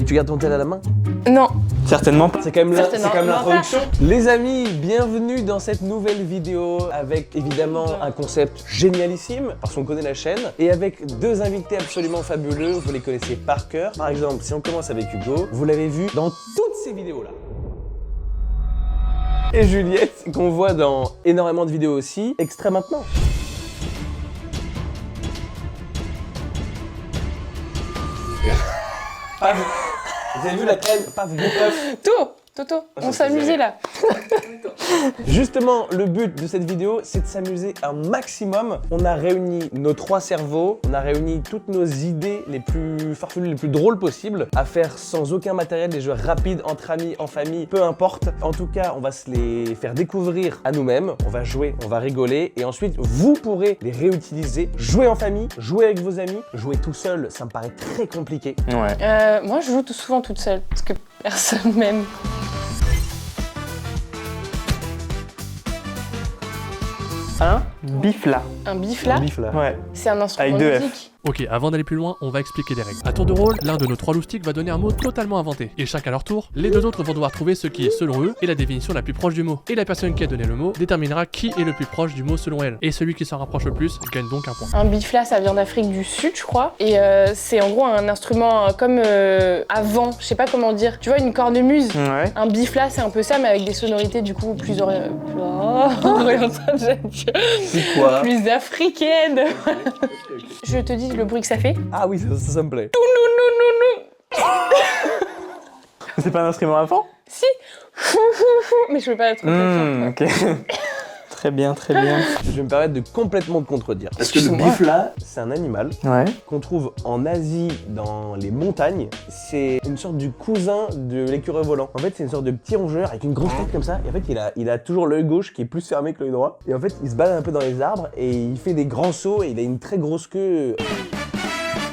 tu gardes ton tel à la main? Non. Certainement pas. C'est quand même Certainement. l'introduction. Les amis, bienvenue dans cette nouvelle vidéo avec évidemment un concept génialissime parce qu'on connaît la chaîne et avec deux invités absolument fabuleux, vous les connaissez par cœur. Par exemple, si on commence avec Hugo, vous l'avez vu dans toutes ces vidéos-là. Et Juliette, qu'on voit dans énormément de vidéos aussi, extrait maintenant. Paf. Vous avez vu la crème? Paf, boum, paf. Toto, on s'amusait là. Justement, le but de cette vidéo, c'est de s'amuser un maximum. On a réuni nos trois cerveaux, on a réuni toutes nos idées les plus farfelues, les plus drôles possibles, à faire sans aucun matériel, des jeux rapides, entre amis, en famille, peu importe. En tout cas, on va se les faire découvrir à nous-mêmes, on va jouer, on va rigoler, et ensuite, vous pourrez les réutiliser, jouer en famille, jouer avec vos amis, jouer tout seul, ça me paraît très compliqué. Ouais. Moi, je joue souvent toute seule parce que personne m'aime. Un bifla. Un bifla, Bif là. Ouais. c'est un instrument Avec deux de F. musique. Ok, avant d'aller plus loin, on va expliquer les règles. À tour de rôle, l'un de nos trois loustiques va donner un mot totalement inventé. Et chacun à leur tour, les deux autres vont devoir trouver ce qui est selon eux et la définition la plus proche du mot. Et la personne qui a donné le mot déterminera qui est le plus proche du mot selon elle. Et celui qui s'en rapproche le plus gagne donc un point. Un bifla, ça vient d'Afrique du Sud, je crois. Et c'est en gros un instrument comme avant, je sais pas comment dire. Tu vois, une cornemuse. Ouais. Un bifla, c'est un peu ça, mais avec des sonorités du coup plus orientales, C'est quoi? plus africaines. Je te dis le bruit que ça fait. Ah oui, ça me plaît. C'est pas un instrument à fond? Si. Mais je veux pas être trop Ok. Très bien, très bien. Je vais me permettre de complètement te contredire. Parce que le Excuse-moi. bifla, c'est un animal Ouais. qu'on trouve en Asie, dans les montagnes. C'est une sorte du cousin de l'écureuil volant. En fait, c'est une sorte de petit rongeur avec une grosse tête comme ça. Et en fait, il a toujours l'œil gauche qui est plus fermé que l'œil droit. Et en fait, il se balade un peu dans les arbres et il fait des grands sauts et il a une très grosse queue.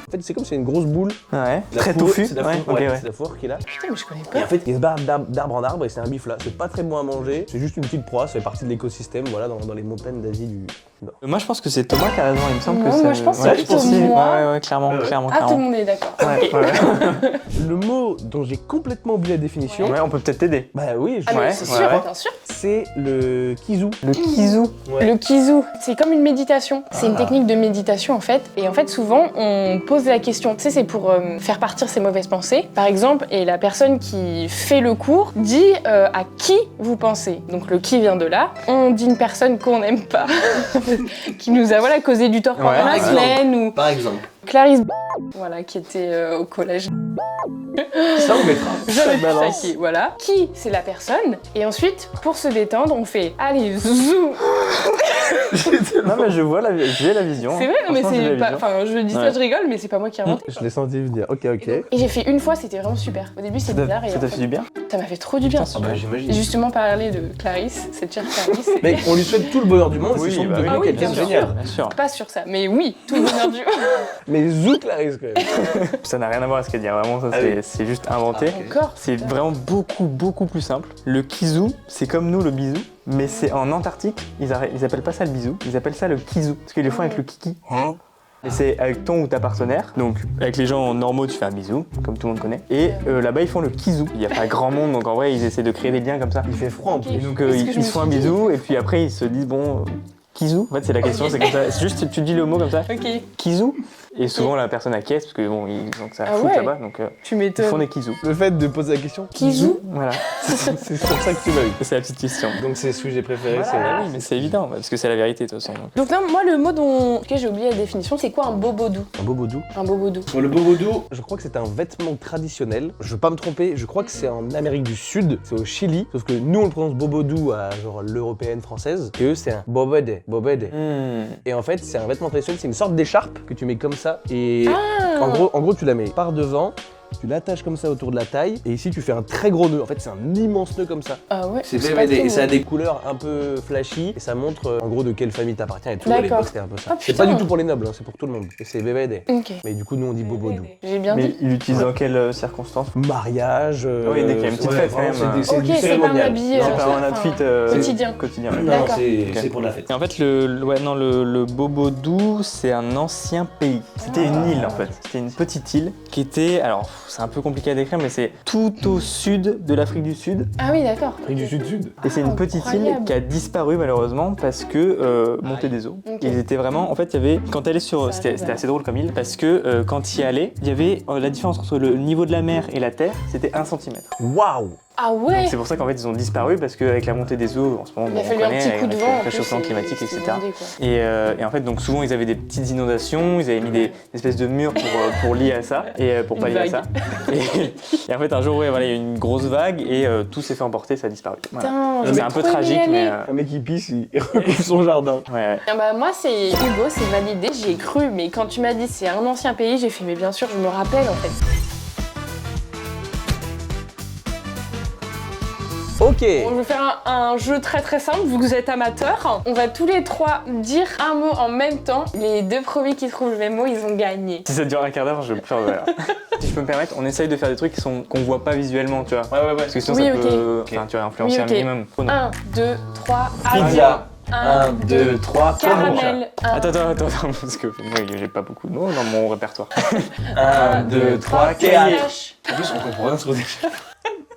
En fait, c'est comme si c'est une grosse boule. Ouais. La Très fourrure, touffu. C'est la Ouais, fourrure, ok, ouais, ouais. c'est la fourrure qu'il a. Putain, mais je connais Et pas. en fait, il se barre d'arbre en arbre et c'est un bifla. C'est pas très bon à manger. C'est juste une petite proie. Ça fait partie de l'écosystème, voilà, dans les montagnes d'Asie du Nord. Moi, je pense que c'est Thomas qui a raison. Il me semble Non, que c'est. moi, je pense que ouais, c'est je pense plutôt aussi. moi. Ouais, clairement, Ouais. clairement, Ah, tout le clairement. monde est d'accord. Ouais, Ok. ouais. Le mot dont j'ai complètement oublié la définition, Ouais, on peut peut-être t'aider. bah oui, Ah, mais Ouais, c'est ouais, sûr, ouais. bien sûr. c'est le kizou. Le kizou. Ouais. Le kizu, c'est comme une méditation. C'est une technique de méditation en fait. Et en fait, souvent, on pose la question. Tu sais, c'est pour faire partir ses mauvaises pensées. Par exemple, et la personne qui fait le cours dit à qui vous pensez. Donc le qui vient de là. On dit une personne qu'on n'aime pas, qui nous a causé du tort pendant Ouais, la par semaine, ou Par exemple. Clarisse, voilà, qui était au collège. Ça, on mettra. J'avais pu balance. saquer, voilà. Qui, c'est la personne. Et ensuite, pour se détendre, on fait allez, zou. Non, mais j'ai la vision. C'est vrai, non, mais Franchement, j'ai c'est la pas. vision. Enfin, je dis ça, Ouais. je rigole, mais c'est pas moi qui ai inventé. Je l'ai senti venir. Ok, ok. Et j'ai fait une fois, c'était vraiment super. Au début, c'était bizarre et Ça en t'a fait du bien? ça m'a fait trop du bien. Putain, c'est bah, Et j'imagine. justement, parler de Clarisse, cette chère Clarisse, Mec, on lui souhaite tout le bonheur du monde. Oui, c'est son bah devenu oui, quelqu'un de bien génial. Bien sûr. pas sur ça, mais oui, tout le bonheur du Mais zou Clarisse quand même. Ça n'a rien à voir avec ce qu'elle dit. Vraiment, ça, Ah oui. c'est juste inventé. Encore. C'est vraiment beaucoup plus simple. Le kizou, c'est comme nous le bisou, mais c'est en Antarctique, ils appellent pas ça le bisou, ils appellent ça le kizou, parce qu'ils le font avec le kiki. Et c'est avec ton ou ta partenaire, donc avec les gens normaux tu fais un bisou, comme tout le monde connaît, et là-bas ils font le kizou. Il n'y a pas grand monde, donc en vrai ils essaient de créer des liens comme ça. Il fait froid en Ok. plus. Et donc C'est ce que ils je me se font un suis dit. bisou, et puis après ils se disent bon, kizou. En fait c'est la question, c'est comme ça, c'est juste tu dis le mot comme ça, Ok, kizou, et souvent la personne acquiesce, parce que bon, ils ont que ça à Ah foutre ouais. là-bas, donc tu ils font m'étonnes. des kizous. Le fait de poser la question, Kizou. Voilà, c'est sur ça que tu m'as eu. c'est la petite question. Donc c'est celui que j'ai préféré, Voilà, c'est oui, mais c'est évident, parce que c'est la vérité de toute façon. donc. Donc non, moi le mot dont j'ai oublié la définition, c'est quoi un bobodou? un bobodou. Un bobodou. Sur le bobodou, je crois que c'est un vêtement traditionnel. Je veux pas me tromper, je crois que c'est en Amérique du Sud, c'est au Chili. Sauf que nous on le prononce bobodou à genre l'européenne française, et eux c'est un bobede, bobede. Et en fait c'est un vêtement traditionnel, c'est une sorte d'écharpe que tu mets comme ça. Et en gros tu la mets par devant. Tu l'attaches comme ça autour de la taille et ici tu fais un très gros nœud. En fait c'est un immense nœud comme ça. Ah ouais. C'est pas BVD trop et ça a bon. des couleurs un peu flashy et ça montre en gros de quelle famille t'appartiens et tout. À D'accord. l'époque c'était un peu ça. Ah, c'est putain. pas du tout pour les nobles, hein, c'est pour tout le monde. Et c'est BVD. Ok. Mais du coup nous on dit bobodou. J'ai bien Mais dit. il l'utilise dans quelles circonstances? Mariage. Oui, dès qu'il y a une petite fête, vraiment, quand même. c'est Ok, du c'est pas un cérémonial. habit. C'est pas un outfit quotidien. quotidien. Non, D'accord. Ok. pour la fête. Et en fait, le Bobodou, c'est un ancien pays. C'était une île en fait. C'était une petite île qui était, alors c'est un peu compliqué à décrire, mais c'est tout au sud de l'Afrique du Sud. Ah oui, d'accord. Afrique du Sud-Sud. Et c'est une petite île Incroyable. qui a disparu malheureusement parce que montée des eaux. Ok. Ils étaient vraiment, en fait, il y avait quand elle est sur, Ça c'était arrive, assez drôle comme île parce que quand il y allait, il y avait la différence entre le niveau de la mer et la terre, c'était 1 cm. Waouh. Ah ouais. C'est pour ça qu'en fait ils ont disparu parce qu'avec la montée des eaux en ce moment, Il a on fallu un connaît, petit coup de avec vent. le en plus, réchauffement et climatique, c'est etc. inondé, quoi. Et en fait, donc souvent ils avaient des petites inondations, ils avaient mis des espèces de murs pour lier à ça et pour Une pallier à ça. vague. Et en fait, un jour, ouais, voilà, il y a eu une grosse vague et tout s'est fait emporter, ça a disparu. Voilà. Putain, C'est j'ai un peu trop aimé tragique, y mais aller. Un mec qui pisse, il recouvre son jardin. ouais. Ah bah moi c'est Hugo, c'est validé, j'y ai cru, mais quand tu m'as dit c'est un ancien pays, j'ai fait mais bien sûr je me rappelle en fait. Ok. On va faire un jeu très très simple, vu que vous êtes amateurs. On va tous les trois dire un mot en même temps. Les deux premiers qui trouvent le même mot, ils ont gagné. Si ça dure un quart d'heure, je pleure de rire. Si je peux me permettre, on essaye de faire des trucs qu'on voit pas visuellement, tu vois. Ouais. Parce que sinon Oui, ça ok. peut enfin, tu vois, influencer Oui, un ok. minimum. Oh, non. 1, 2, 3, Pizza. 1, 2, 3, caramel. Attends, parce que moi j'ai pas beaucoup de mots dans mon répertoire. 1, 2, 3, cahier. cache. En plus, on comprend rien sur des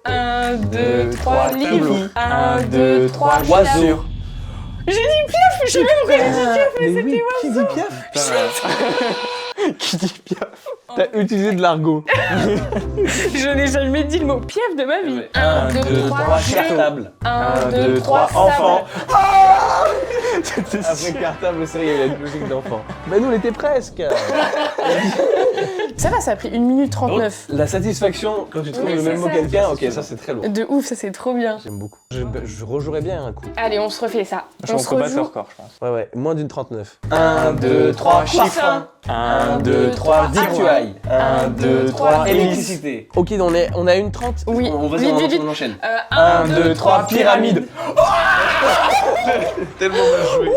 1, 2, 3, tableau. livre. 1, 2, 3, oiseau. J'ai dit piaf, je sais même pas j'ai dit piaf, mais Mais oui, c'était qui dit piaf? Qui dit Piaf? T'as utilisé de l'argot. Je n'ai jamais dit le mot piaf de ma vie. 1, 2, 3, cartable. 1, 2, 3, enfant. C'était Après cartable, c'est vrai, il y avait la musique d'enfant. Bah nous, on était presque. Ça va, ça a pris 1 minute 39. La satisfaction quand tu trouves Oui, le même c'est mot ça. quelqu'un, ok, ça c'est très lourd. De ouf, ça c'est trop bien. J'aime beaucoup. Je rejouerais bien un coup. Allez, on se refait ça. Je On pense se qu'on bat ce rejoue. record, je pense. Ouais, moins d'une 39. 1, 2, 3, chiffres. 1, 2, 3, Victuailles. 1, 2, 3, électricité. Ok, on a une 30. Oui. On Vite, vite, vite. enchaîne. 1, 2, 3, pyramide. Tellement mal joué.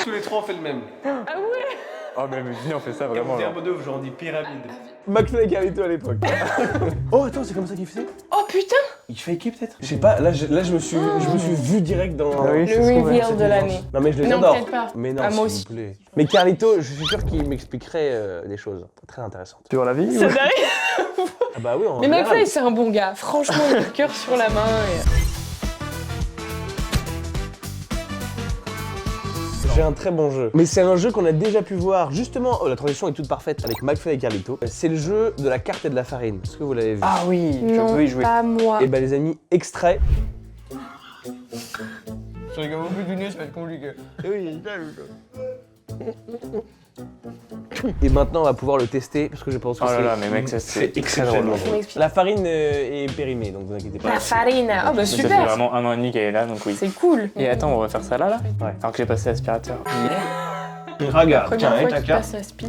Tous les trois on fait le même. Ah ouais. Oh, mais viens, on fait ça vraiment. alors. deux, j'en dis pyramide. McFly et Carlito à l'époque. Oh, attends, c'est comme ça qu'il faisait? Oh putain. Il fakeait peut-être? Je sais pas, là je me suis vu direct dans. Ah oui, Le reveal de l'année. Non mais je les Non, adore. peut-être pas. Mais non, Ah, moi s'il aussi. vous plaît. Mais Carlito, je suis sûr qu'il m'expliquerait des choses très intéressantes. Sur la vie Ça ou... n'arrive. Ah bah oui, en Mais général. McFly, c'est un bon gars. Franchement, il a le cœur sur la main. J'ai un très bon jeu. Mais c'est un jeu qu'on a déjà pu voir, justement, la transition est toute parfaite avec McFly et Carlito. C'est le jeu de la carte et de la farine. Est-ce que vous l'avez vu? Ah oui, je Non, peux y jouer. pas moi. Et bah les amis, extrait. Je rigole beaucoup du nez, ça va être compliqué. Et maintenant on va pouvoir le tester parce que je pense que Oh là là, mais mec, ça c'est exceptionnellement. Faut m'expliquer. La farine est périmée, donc vous inquiétez pas. La farine. Ah bah Ça fait super. vraiment 1 an et demi qu'elle est là, donc oui. C'est cool. Et attends, on va faire ça là Ouais. Alors que j'ai passé l'aspirateur. Regarde, Première fois qu'il passe la spin.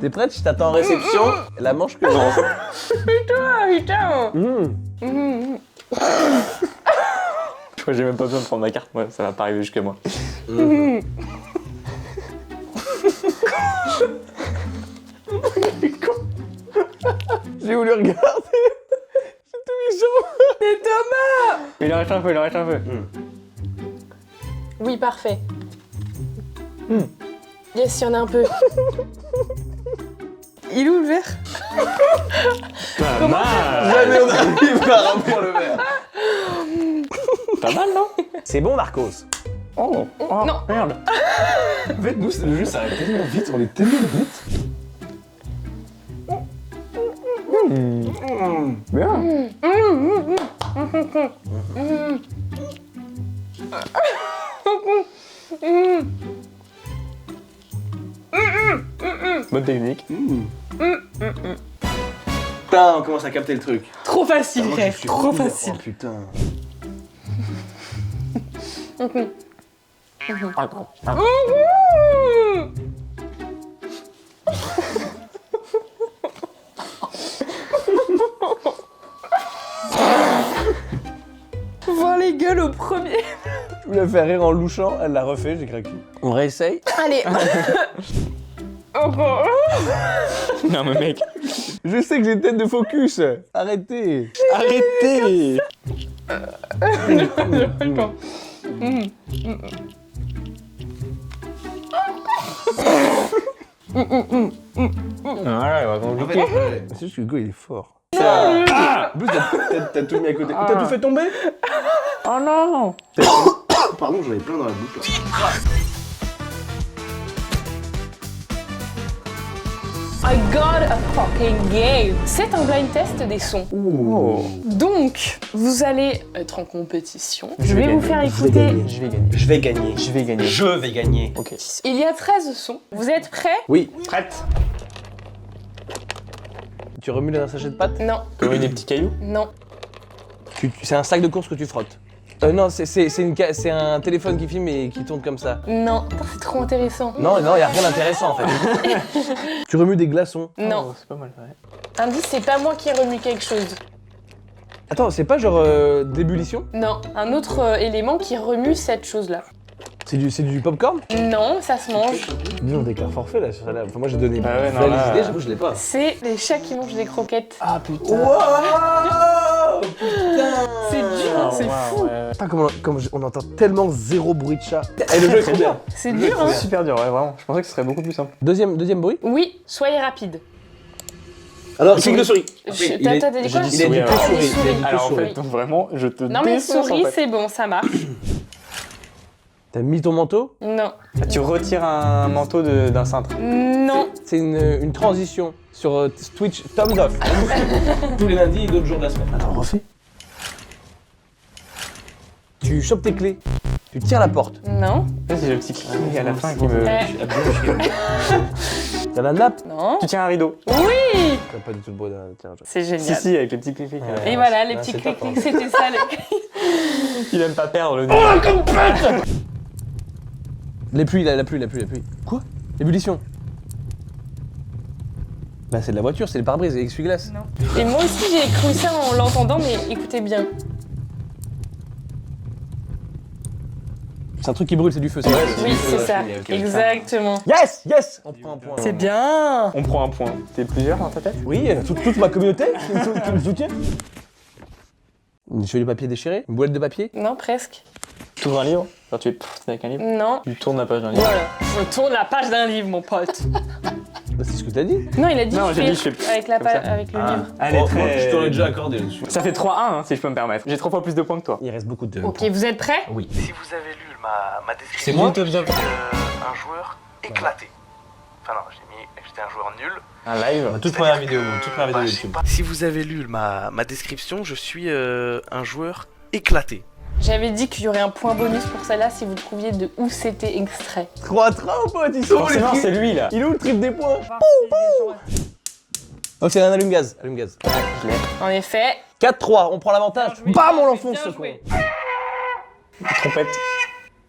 T'es prête? Je t'attends en réception. La manche commence. Ah putain. Mmh. Mmh. Je crois que j'ai même pas besoin de prendre ma carte, moi, ça va pas arriver jusqu'à moi. Mmh. J'ai voulu regarder. J'ai tout mis chaud. C'est Thomas. Il en reste un peu, il en reste un peu. Oui, parfait. Yes, il y en a un peu. Il est où le verre? Pas mal. Jamais on arrive à remplir le verre. Pas mal, non? C'est bon, Marcos. Oh, Non. merde. En fait, nous, le jeu s'arrête tellement vite, on est tellement vite. Bien. Bonne technique. Putain, on commence à capter le truc. Trop facile, Moi, je Rêve. suis Trop fou. facile. Oh putain. Voir les gueules au premier. Je voulais faire rire en louchant, elle l'a refait, j'ai craqué. On réessaye. Allez. Encore. Non, mais mec, Je sais que j'ai tête de focus. Arrêtez. arrêtez. Attends. Voilà, il va compliquer. C'est juste que Hugo, il est fort. En plus, t'as tout mis à côté. T'as tout fait tomber? Oh non! Pardon, j'en avais plein dans la bouche. I got a fucking game. C'est un blind test des sons. Oh. Donc, vous allez être en compétition. Je Je vais vais vous gagner. faire Je vais écouter. gagner. Je vais gagner. Je vais gagner. Je vais gagner. Je vais gagner. Ok. Il y a 13 sons. Vous êtes prêts? Oui. Prête? Tu remues dans un sachet de pâtes? Non, Comme des petits cailloux? non. C'est un sac de course que tu frottes. Non, c'est un téléphone qui filme et qui tourne comme ça. Non, putain, c'est trop intéressant. Non, il y a rien d'intéressant en fait. Tu remues des glaçons. Non. Oh, c'est pas mal, ouais. Indice, c'est pas moi qui remue quelque chose. Attends, c'est pas genre d'ébullition? Non, un autre élément qui remue cette chose-là. C'est du popcorn? Non, ça se mange. Dis donc, t'es clair forfait là sur celle-là. Enfin, moi j'ai donné Ah ouais, non, les là, idées, j'avoue, je l'ai pas. C'est les chats qui mangent des croquettes. Ah putain! Wow, putain! C'est dur, c'est fou. Putain, on entend tellement zéro bruit de chat. Et le jeu est trop bien. C'est dur, hein. C'est super dur, ouais, vraiment. Je pensais que ce serait beaucoup plus simple. Deuxième bruit? Oui, soyez rapide. Alors, clic de souris. T'as dit quoi? dit Il a dit souris, que alors. souris. Souris. Il a dit que Alors en souris. fait, donc, vraiment, je te Non mais défonce, souris, en fait. c'est bon, ça marche. T'as mis ton manteau? Non. Ah, tu retires un manteau d'un cintre. Non. C'est une transition sur Twitch Thumbs Off. Tous les lundis et d'autres jours de la semaine. Attends, refais. Tu chopes tes clés. Tu tires la porte. Non. Ça, c'est le petit clic à la fin qui me... T'as la nappe. Non. Tu tiens un rideau. Oui. T'as pas du tout le bruit d'un tirage. C'est Si, génial. si, avec les petits clics. Et voilà, les Ah, petits c'est top, clics, c'était ça. Il aime pas perdre le nez. La pluie. Quoi? Ébullition. Bah c'est de la voiture, c'est le pare-brise et essuie-glace. Et moi aussi, j'ai cru ça en l'entendant, mais écoutez bien. C'est un truc qui brûle, c'est du feu, c'est vrai? Oui, c'est ça. Exactement. Yes! On prend un point. C'est bien. On prend un point. T'es plusieurs dans ta tête? Oui, toute ma communauté qui me soutient. Une feuille de papier déchirée, une boîte de papier. Non, presque. Tu ouvres un livre? Genre tu es avec un livre? Non. Tu tournes la page d'un livre? Voilà. Je tourne la page d'un livre, mon pote. Bah, c'est ce que t'as dit. Non, il a dit Non, je j'ai fais dit je fais avec la comme ça. avec le livre. Allez, très... je t'aurais déjà accordé là-dessus. Ça fait 3-1, hein, si je peux me permettre. J'ai 3 fois plus de points que toi. Il reste beaucoup de Ok, vous êtes prêts? Oui. Si vous avez lu ma description, C'est moi je suis un joueur éclaté. Enfin non, j'ai mis que j'étais un joueur nul. Un live? Toute première vidéo Bah, je sais pas. Si vous avez lu ma description, je suis un joueur éclaté. J'avais dit qu'il y aurait un point bonus pour celle-là si vous trouviez de où c'était extrait. 3-3 pote, ils sont où les Forcément, trucs? c'est lui là. Il est où le trip des points? Oh, c'est un allume-gaz. Je l'ai. En effet. 4-3, on prend l'avantage. Bien joué, Bam, on bien l'enfonce ce con. joué. Trompette.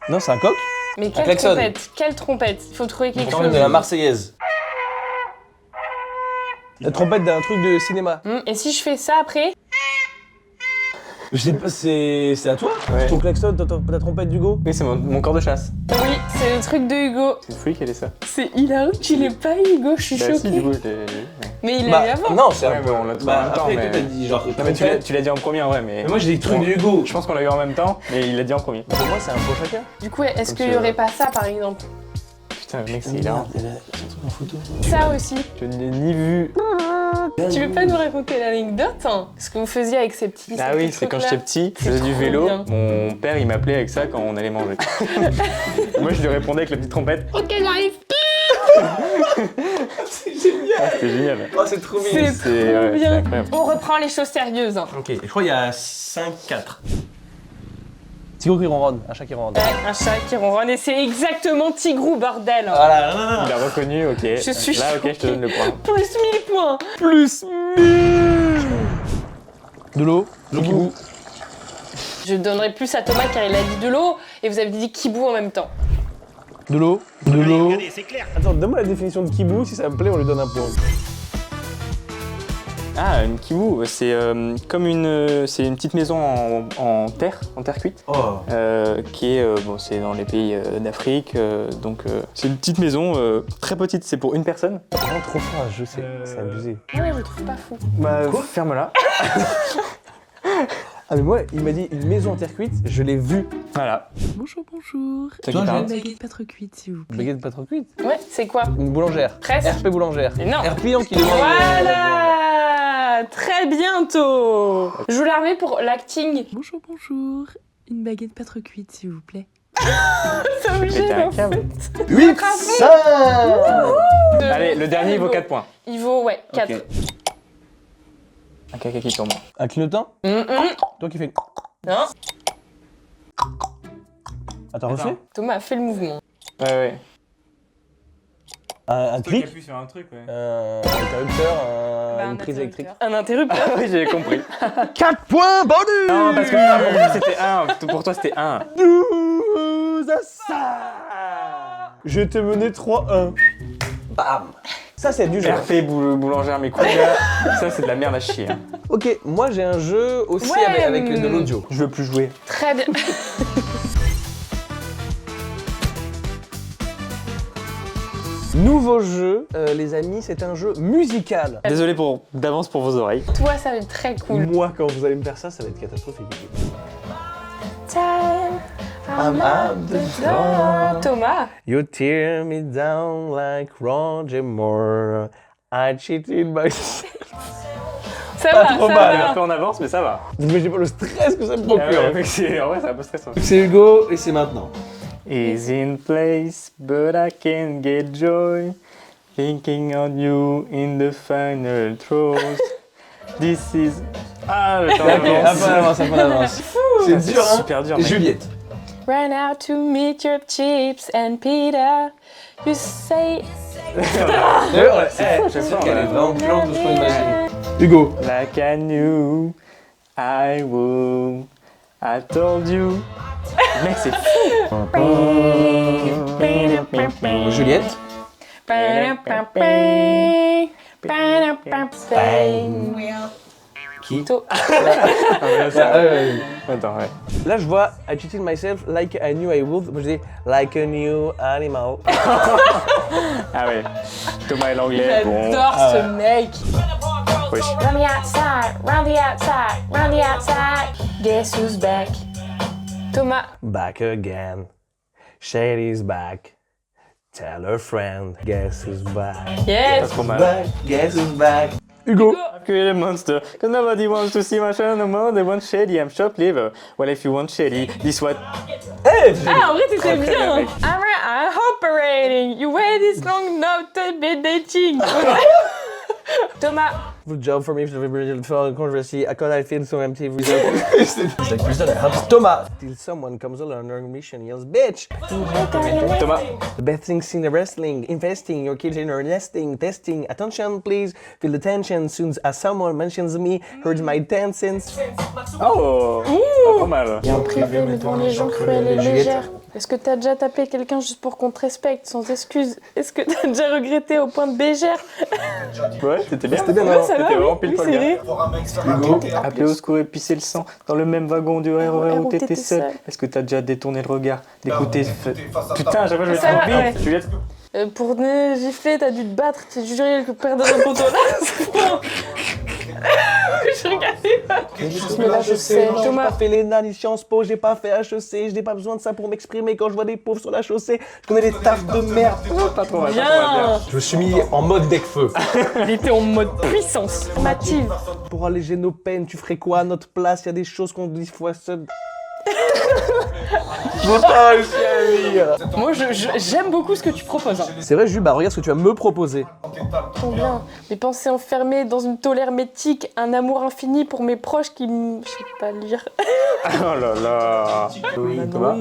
Non, c'est un coq. Mais quelle klaxon. trompette? Quelle trompette? Il faut trouver quelque Quand même chose. de la Marseillaise. La trompette d'un truc de cinéma. Et si je fais ça après? Je sais pas, c'est à toi? Ouais. Ton klaxon, ta trompette d'Hugo? Oui, c'est mon corps de chasse. Oui, c'est le truc de Hugo. C'est Free qui a dit ça. C'est hilarant qu'il l'ait pas, Hugo, je suis Bah choquée. si, du coup, je l'ai eu. Mais il l'a eu avant. non, c'est Ouais, un mais peu. on l'a trouvé en Bah, même temps, après, mais... toi, t'as dit genre. Non mais tu l'as dit en premier en vrai, mais... Mais moi, j'ai des trucs de Hugo. Je pense qu'on l'a eu en même temps, mais il l'a dit en premier. Pour moi, c'est un point chacun. Du coup, est-ce Comme qu'il y ça. aurait pas ça, par exemple? Putain, le mec, c'est hilarant. C'est un truc en photo. Ça aussi. Je ne l'ai ni vu. Tu veux pas nous raconter l'anecdote, hein? Ce que vous faisiez avec ces petits Ah oui, c'est quand j'étais petit, je faisais du trop vélo. bien. Mon père, il m'appelait avec ça quand on allait manger. Moi, je lui répondais avec la petite trompette. Ok, j'arrive. C'est génial. Ah, c'était génial. Oh, c'est trop C'est mignon. trop ouais, bien. c'est incroyable. On reprend les choses sérieuses. Hein. Ok, je crois qu'il y a 5-4. Tigrou qui ronronne, un chat qui ronronne. Ouais, un chat qui ronronne et c'est exactement Tigrou, bordel. Voilà, non. Il a reconnu, ok. Je suis Là, ok, je te donne le point. Plus 1000 points. Plus 1000. De l'eau, kibou. Je donnerai plus à Thomas car il a dit de l'eau et vous avez dit kibou en même temps. De l'eau. C'est clair. Attends, donne-moi la définition de kibou, si ça me plaît, on lui donne un point. Ah, une kibu, c'est comme c'est une petite maison en terre cuite, Oh. qui est, bon, c'est dans les pays d'Afrique, donc c'est une petite maison très petite, c'est pour une personne. Vraiment trop fort, je sais, c'est abusé. Ouais, je le trouve pas fou. Bah, ferme-la. Ah mais moi, il m'a dit une maison en terre cuite, je l'ai vue. Voilà. Bonjour, bonjour. C'est Toi, qui parle. Une baguette pas trop cuite, s'il vous plaît. Baguette pas trop cuite. Ouais, c'est quoi? Une boulangère. Presque. RP boulangère. Mais non. RP qui demande. Voilà! Très bientôt! Je vous la remets pour l'acting. Bonjour, bonjour. Une baguette pas trop cuite, s'il vous plaît. C'est obligé, Péter un en câble. fait. 8, 5. Allez, le dernier il vaut 4 points. Il vaut, ouais, 4. Ok. Un caca qui tourne. Un clignotant. Toi qui fais. Non, Attends, refais. Thomas a fait le mouvement. Ouais. Un clic. appuie sur un truc, ouais. Un interrupteur. Bah, Une un prise électrique. Un interrupteur. Ah oui, j'ai compris. 4 points bonus. Non, parce que pour toi c'était 1. Pour toi c'était 1. 12 à 5. Je t'ai mené 3-1. Bam. Ça, c'est du jeu. RP boulangère, mes couilles là, ça c'est de la merde à chier. Hein. Ok, moi j'ai un jeu aussi Ouais, avec de l'audio. Je veux plus jouer. Très bien. Nouveau jeu, les amis, c'est un jeu musical. Désolé d'avance pour vos oreilles. Toi, ça va être très cool. Moi, quand vous allez me faire ça, ça va être catastrophique. Time, I'm out the door. Thomas. You tear me down like Roger Moore. I cheated myself. Ça Pas va, trop ça mal, va. Un peu en avance, mais ça va. Mais j'ai pas le stress que ça me Ah procure. ouais, mec, en vrai, c'est un peu stressant. C'est Hugo et c'est maintenant. Is in place, but I can't get joy. Thinking on you in the final throes. This is. Ah, le temps avance. un peu d'avance. C'est C'est dur, hein. super dur, mec. Juliette. Ran out to meet your chips and Peter. You say. D'ailleurs, chaque fois, elle est ouais. vraiment plus lente de ce qu'on imagine. Hugo. Like I knew I would. I told you. Mec, c'est fou. Juliette. Qui Attends, ouais. Là, je vois I cheated myself like I knew I would. Moi, je dis like a new animal. Ah ouais. Thomas et l'anglais. Bon. J'adore ce mec. Wesh. Round the outside, round the outside, round the outside. Guess who's back? Thomas. Back again. Shady's back. Tell her friend. Guess who's back. Pas Yes. trop mal. Back. Guess who's back. Hugo. Create a monster, cause nobody wants to see my show no more, they want shady, I'm shop liver. Well, if you want shady, this what... Hey. Ah, en vrai, t'étais Très, très bien, bien. mec. I'm operating. You wait this long now to be dating. Thomas. Good job for me for controversy. I call I feel so empty. Thomas. Till someone comes along on a mission, yells, bitch. Thomas. The best things in the wrestling, investing, your kids in your nesting, testing. Attention, please. Feel the tension soon as someone mentions me. Heard my 10 cents. Oh, pas mal. Privé, mais devant les gens cruels et Juliette. légères. Est-ce que t'as déjà tapé quelqu'un juste pour qu'on te respecte, sans excuse? Est-ce que t'as déjà regretté au point de bégère? Ouais, c'était bien. C'était bien, Ouais, non? ça va, C'était vraiment oui, pile oui, poil c'est bien. vrai. Appeler au secours et pisser le sang dans le même wagon du RER où t'étais seul. Est-ce que t'as déjà détourné le regard, d'écouter... Putain, à chaque fois je vais Ça trop va, vite. ouais. Juliette. Pour ne gifler, t'as dû te battre, t'es juré que perdre un poteau là. Je regardais pas. Mais là, je sais, J'ai Thomas. pas fait l'ENA ni Sciences Po, j'ai pas fait HEC, je n'ai pas besoin de ça pour m'exprimer quand je vois des pauvres sur la chaussée. Je connais les tafs de merde. Pas trop mal, pas trop mal, Bien. Je me suis mis en mode Decfeu. Il était en mode puissance formative. Pour alléger nos peines, tu ferais quoi à notre place? Il y a des choses qu'on dit fois seul. Je veux pas réussir à lire. Moi, j'aime beaucoup ce que tu proposes. Hein. C'est vrai, Jules, bah regarde ce que tu vas me proposer. Trop bien. Mes pensées enfermées dans une tôle hermétique, un amour infini pour mes proches qui me... Je sais pas lire. Oh là là. Oui, Thomas.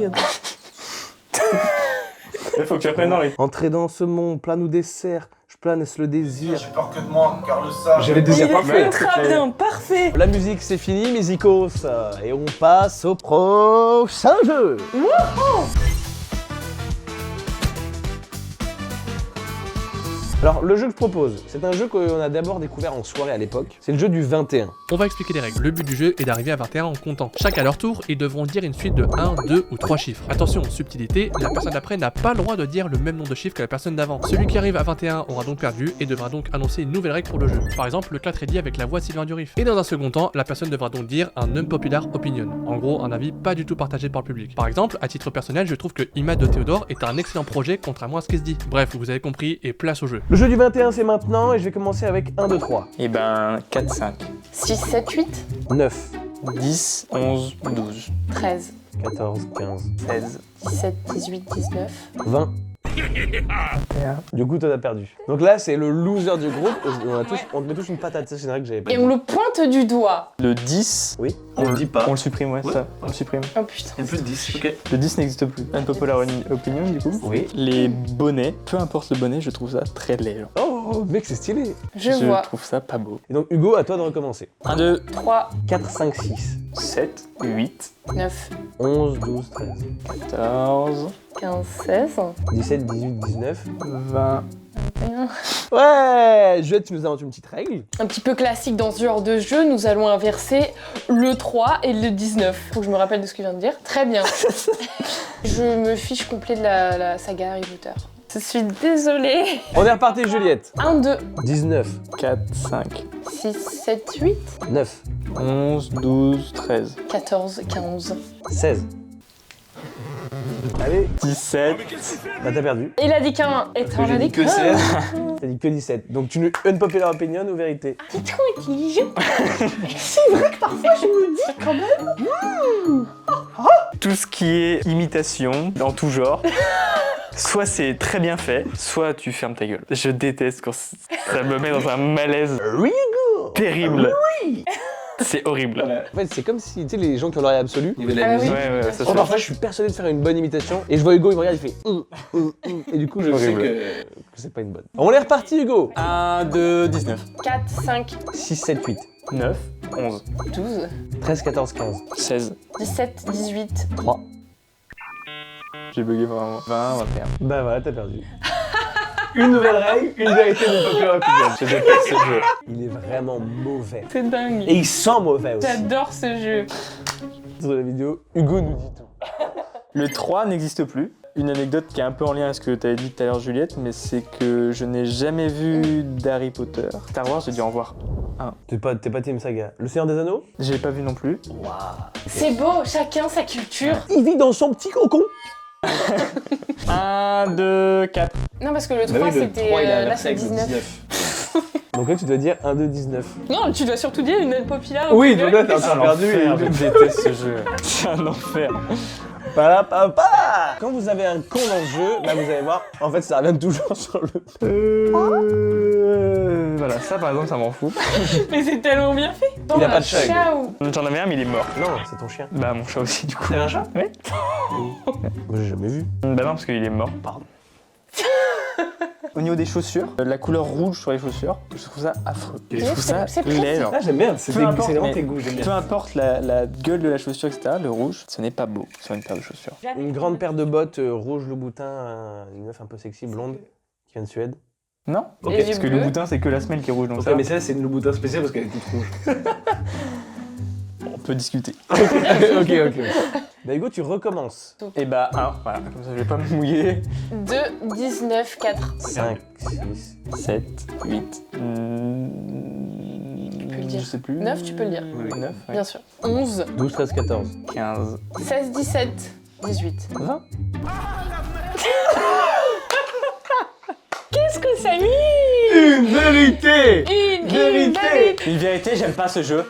Il faut que tu apprennes dans les... Entrer dans ce monde, plane ou dessert, je planesse le désir. J'ai peur que de moi, car le sage. J'avais le désir Il parfait. est très bien, parfait. La musique c'est fini, mes icos, et on passe au prochain jeu. Alors, le jeu que je propose, c'est un jeu qu'on a d'abord découvert en soirée à l'époque. C'est le jeu du 21. On va expliquer les règles. Le but du jeu est d'arriver à 21 en comptant. Chacun à leur tour, ils devront dire une suite de 1, 2 ou 3 chiffres. Attention, subtilité, la personne d'après n'a pas le droit de dire le même nombre de chiffres que la personne d'avant. Celui qui arrive à 21 aura donc perdu et devra donc annoncer une nouvelle règle pour le jeu. Par exemple, le 4 est dit avec la voix de Sylvain Durif. Et dans un second temps, la personne devra donc dire un unpopular opinion. En gros, un avis pas du tout partagé par le public. Par exemple, à titre personnel, je trouve que Imad de Théodore est un excellent projet contrairement à ce qui se dit. Bref, vous avez compris et place au jeu. Le jeu du 21, c'est maintenant et je vais commencer avec 1, 2, 3. Et ben 4, 5, 6, 7, 8, 9, 10, 11, 12, 13, 14, 15, 16, 17, 18, 19. 20. 21. Du coup, toi, t'as perdu. Donc là, c'est le loser du groupe. On te met tous une patate. Ça, c'est une règle que j'avais pas Et dit. on le pointe du doigt. Le 10, Oui. On le dit pas. on le supprime, ouais, Ouais. ça, on le supprime. Oh putain. Il y a plus de 10, ok. Le 10 n'existe plus. Unpopular opinion, du coup. Oui. Les bonnets, peu importe le bonnet, je trouve ça très laid. Genre. Oh, mec, c'est stylé. Je vois. trouve ça pas beau. Et donc, Hugo, à toi de recommencer. 1, 2, 3, 4, 5, 6, 7, 8, 9, 11, 12, 13, 14, 15, 16, 17, 18, 19. 20. 21. Ouais, Juliette, tu nous inventes une petite règle. Un petit peu classique dans ce genre de jeu, nous allons inverser le 3 et le 19. Faut que je me rappelle de ce que je viens de dire. Très bien. Je me fiche complet de la saga Harry Potter. Je suis désolée. On est reparti, Juliette. 1, 2, 19, 4, 5, 6, 7, 8, 9, 11, 12, 13, 14, 15. 16. Allez, 17, bah t'as perdu. Il a dit qu'un. Et t'en J'ai as dit dit que qu'un. 16. T'as dit que 17. Donc tu ne unpopular opinion ou vérité? T'es trop intelligent. C'est vrai que parfois je me dis quand même. tout ce qui est imitation dans tout genre. Soit c'est très bien fait, soit tu fermes ta gueule. Je déteste quand ça me met dans un malaise terrible. C'est horrible. En fait, c'est comme si, tu sais, les gens qui ont l'oreille absolue. Il y avait de la Ah musique. Ouais, ça se Moi, fait. parfois, je suis persuadé de faire une bonne imitation et je vois Hugo, il me regarde, il fait et du coup, je sais Horrible. que c'est pas une bonne. On est reparti, Hugo. 1, 2, 19. 4, 5, 6, 7, 8, 9, 11, 12, 13, 14, 15, 16. 17, 18. 3. J'ai bugué vraiment. 20, 21. Bah voilà, t'as perdu. Une nouvelle règle, une vérité de popular opinion. Je déteste ce jeu. Il est vraiment mauvais. C'est dingue. Et il sent mauvais aussi. J'adore ce jeu. Sur la vidéo, Hugo nous dit tout. Le 3 n'existe plus. Une anecdote qui est un peu en lien avec ce que tu avais dit tout à l'heure, Juliette, mais c'est que je n'ai jamais vu d'Harry Potter. Star Wars, j'ai dû en voir. T'es pas Team Saga. Le Seigneur des Anneaux? J'ai pas vu non plus. C'est beau, chacun sa culture. Il vit dans son petit cocon. 1, 2, 4. Non, parce que le 3 Bah oui, le c'était. 3, il a là inversé c'est avec le 19. 19. Donc là, tu dois dire 1, 2, 19. Non, tu dois surtout dire une unpopular. Oui, donc là, t'as C'est un encore perdu. enfer, je déteste ce jeu. C'est un enfer. Papa. Quand vous avez un con dans le jeu, là, vous allez voir, en fait, ça revient toujours sur le... Voilà, ça par exemple, ça m'en fout. Mais c'est tellement bien fait. Il a pas de chat, chat ou... J'en avais un, mais il est mort. Non, c'est ton chien. Bah, mon chat aussi, du coup. C'est un chat? Ouais. Moi, j'ai jamais vu. Bah, non, parce qu'il est mort. Pardon. Au niveau des chaussures, la couleur rouge sur les chaussures, je trouve ça affreux. Je Oui, trouve ça c'est laid. précis. genre. Ah, j'aime bien. C'est Peu importe, vraiment mais tes goûts, j'aime bien. Peu importe la gueule de la chaussure, etc., le rouge, ce n'est pas beau sur une paire de chaussures. Une grande paire de bottes rouge Louboutin, une meuf un peu sexy, blonde, qui vient de Suède. Non Ok. Parce que le boutin, c'est que la semelle qui est rouge, donc ça, Mais celle-là, c'est une Louboutin spéciale parce qu'elle est toute rouge. on peut discuter. ok. Bah Hugo, tu recommences. Et bah, 1, voilà, comme ça je vais pas me mouiller. 2, 19, 4. 5, 6, 7, 8, Tu peux le dire. je sais plus. 9, tu peux le dire. 9, Bien sûr. 11, 12, 13, 14. 15, 16, 17, 18. 20. Qu'est-ce que ça dit? Une vérité. Une Vérité. Une vérité, j'aime pas ce jeu.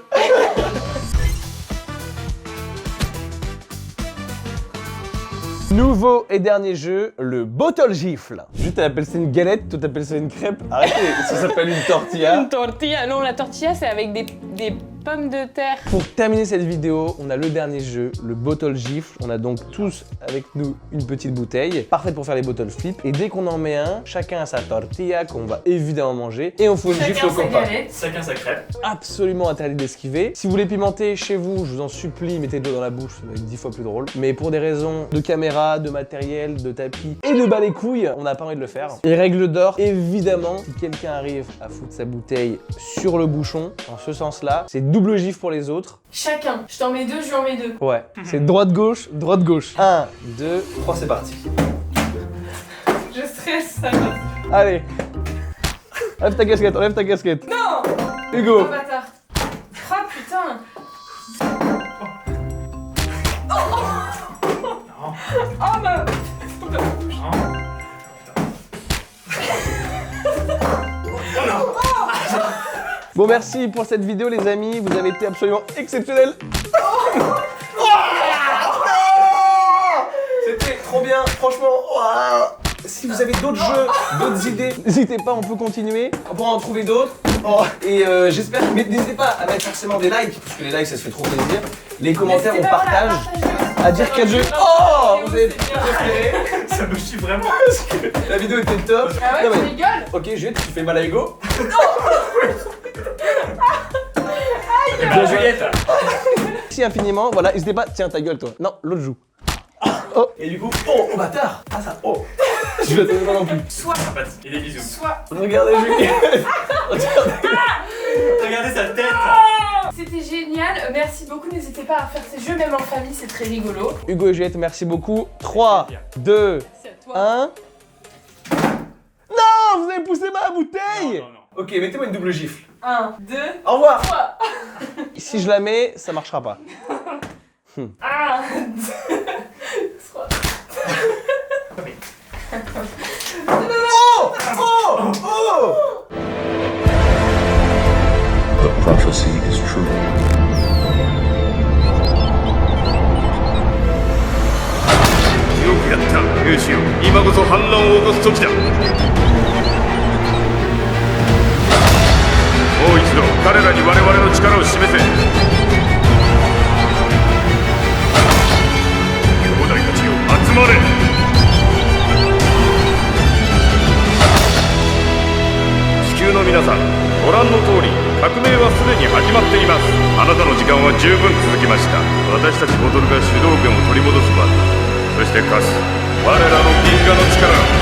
Nouveau et dernier jeu, le bottle gifle. Juste, t'appelles ça une galette, toi t'appelles ça une crêpe. Arrêtez, ça s'appelle une tortilla. Une tortilla. Non, la tortilla, c'est avec des pomme de terre. Pour terminer cette vidéo, on a le dernier jeu, le bottle gifle. On a donc tous avec nous une petite bouteille, parfaite pour faire les bottle flips. Et dès qu'on en met un, chacun a sa tortilla qu'on va évidemment manger. Et on fout une gifle au copain. Chacun sa crêpe. Absolument interdit d'esquiver. Si vous voulez pimenter chez vous, je vous en supplie, mettez de l'eau dans la bouche, ça va être 10 fois plus drôle. Mais pour des raisons de caméra, de matériel, de tapis et de bas les couilles, on n'a pas envie de le faire. Et règle d'or, évidemment, si quelqu'un arrive à foutre sa bouteille sur le bouchon, en ce sens-là, c'est double gifle pour les autres. Chacun. Je t'en mets 2, je lui en mets 2. Ouais, c'est droite-gauche, droite-gauche. 1, 2, 3, c'est parti. Je stresse, ça va. Allez. Enlève ta casquette, enlève ta casquette. Non. Hugo. Oh bâtard. Oh putain. Oh bah. Bon, merci pour cette vidéo, les amis. Vous avez été absolument exceptionnels. C'était trop bien, franchement. Si vous avez d'autres jeux, d'autres idées, n'hésitez pas, on peut continuer. On pourra en trouver d'autres. Et j'espère, mais n'hésitez pas à mettre forcément des likes, parce que les likes, ça se fait trop plaisir. Les commentaires, on partage. À dire quel jeu. Oh, vous avez préféré. Ça me chie vraiment. Parce que la vidéo était top. Ah ouais, Non, tu mais- rigoles. Ok, Juliette, tu fais mal à Hugo. Bien, Juliette. Merci infiniment. Voilà, n'hésitez pas. Tiens, ta gueule, toi. Non, l'autre joue. Et du coup, oh bâtard. Ah ça, oh. Je ne l'attendais pas non plus. Soit, Sympathique. Et des bisous. soit. Regardez Juliette. Regardez sa tête. C'était génial, merci beaucoup, n'hésitez pas à faire ces jeux même en famille, c'est très rigolo. Hugo et Juliette, merci beaucoup. 3, 2, C'est à toi. 1. Non, vous avez poussé ma bouteille. Non, non. Ok, mettez-moi une double gifle. 1, 2, Au revoir. 3. Si je la mets, ça marchera pas. 1, 2, 3. Oh, oh, oh. The prophecy is true. よくやった勇士よ今こそ反乱を起こす時だもう一度彼らに我々の力を示せ兄弟たちよ集まれ地球の皆さんご覧の通り革命はすでに始まっていますあなたの時間は十分続きました私たちボトルが主導権を取り戻す番だそして勝つ我らの銀河の力